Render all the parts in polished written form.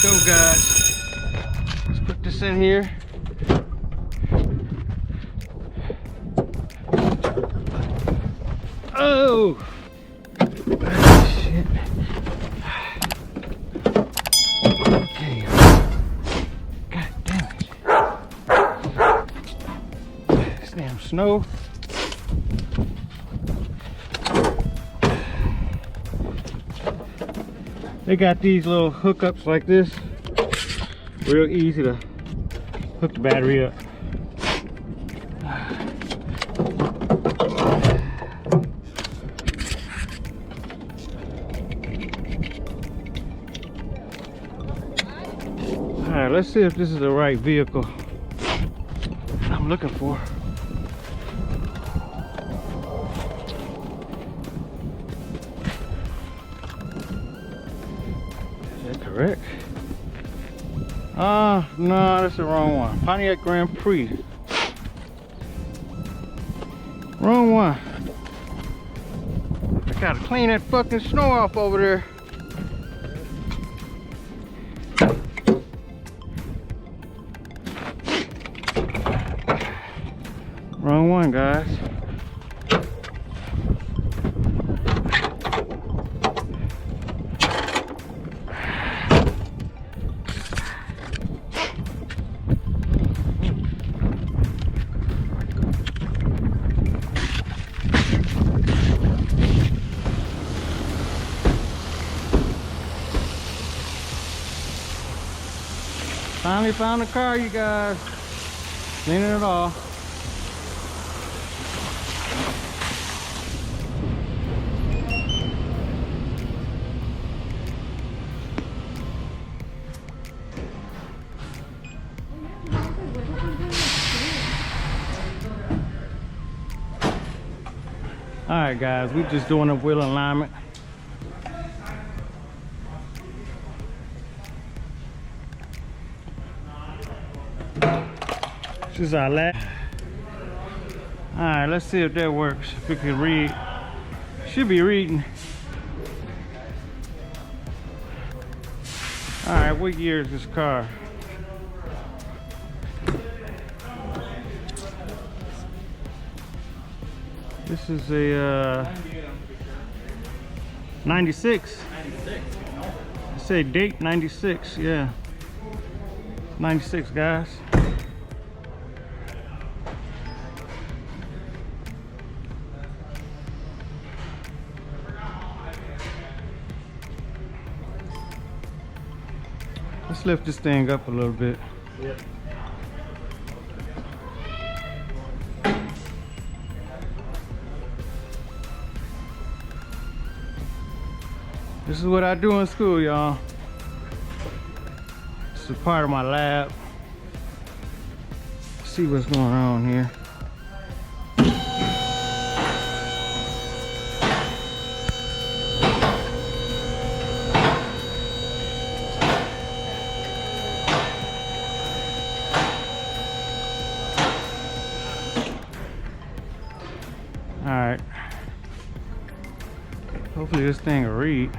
go, guys. Let's put this in here. Oh! Shit. Okay. God damn it. This damn snow. They got these little hookups like this. Real easy to hook the battery up. Alright, let's see if this is the right vehicle I'm looking for. Is that correct? No, that's the wrong one. Pontiac Grand Prix. Wrong one. I gotta clean that fucking snow off over there. Wrong one, guys. Finally found the car, you guys. Cleaning it all. Alright guys, we just doing a wheel alignment. This is our last. Alright, let's see if that works. If we can read. Should be reading. Alright, what year is this car? This is a 96. 96. I say date 96, yeah. 96, guys. Let's lift this thing up a little bit. Yep. This is what I do in school, y'all. This is part of my lab. Let's see what's going on here. All right. Hopefully this thing will read.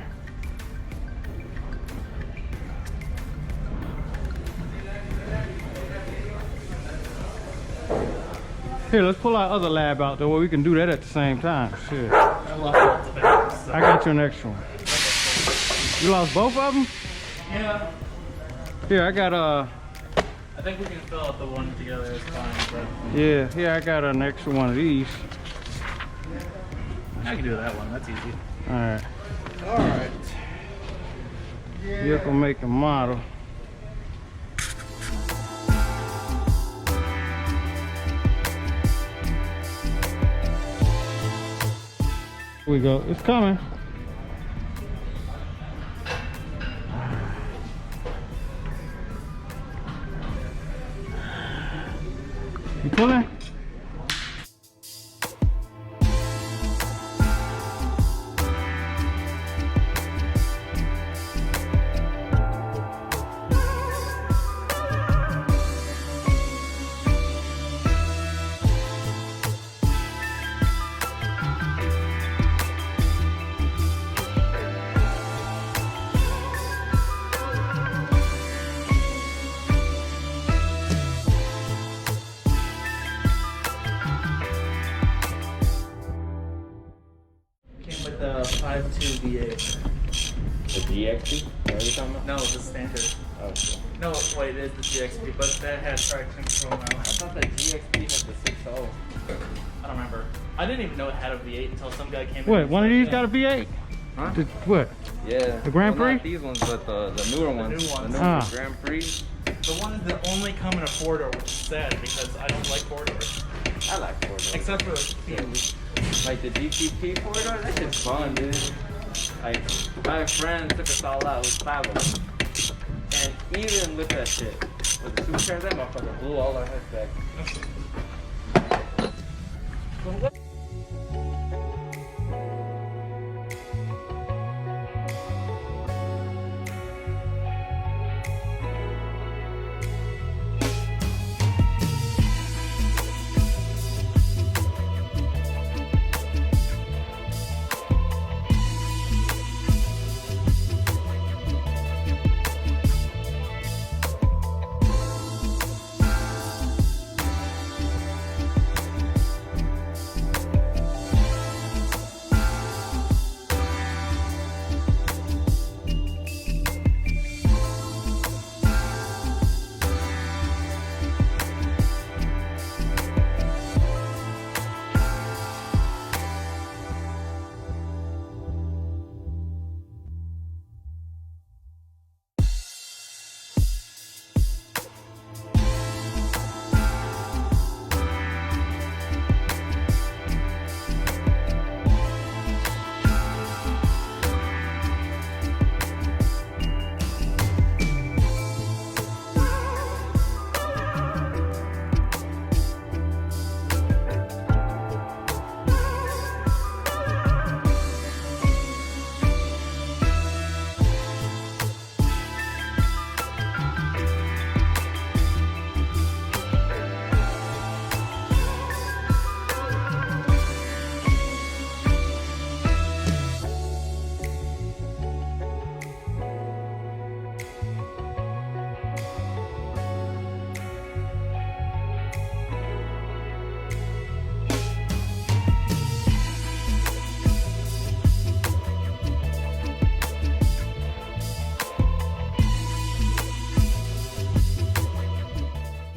Here, let's pull our other lab out there where we can do that at the same time. Shit. I got you an extra one. You lost both of them? Yeah. Here, I got I think we can fill out the one together, it's fine. But... yeah, here I got an extra one of these. I can do that one, that's easy. Alright. Alright. Vehicle make and model. Here we go. It's coming. You pulling? V8. The GXP? What are you talking about? No, the standard. Oh, okay. No, wait, it is the GXP, but that had traction control now. I thought the GXP had the 6.0. I don't remember. I didn't even know it had a V8 until some guy came in. What? and One of said, these yeah. got a V8? Huh? What? Yeah. The Grand Well, not Prix? these ones, but the newer ones. new ones. The Ah. newer Grand Prix. The ones that only come in a 4-door, which is sad because I don't like 4-doors. I like 4-door. Except for the Like the GTP 4-door, that shit's fun, dude. Like, my friend took us all out, it was 5 of them. And even with that shit, with the supercharged, that motherfucker blew all our heads back.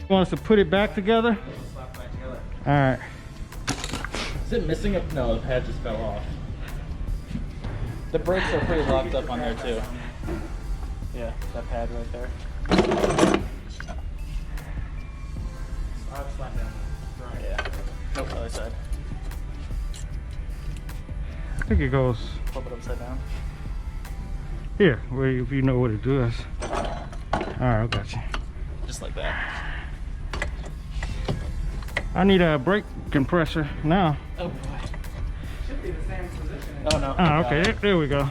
Want us to put it back together? slap back together. All right. Is it missing a? No, the pad just fell off. The brakes are pretty locked up on there too. Yeah, that pad right there. I'll slap down. Yeah. Nope, other side. I think it goes Flip it upside down. here, where if you know what it does. All right, I got you. Just like that. I need a brake compressor now. Oh boy. Should be the same position. Oh no. Oh, okay, there we go.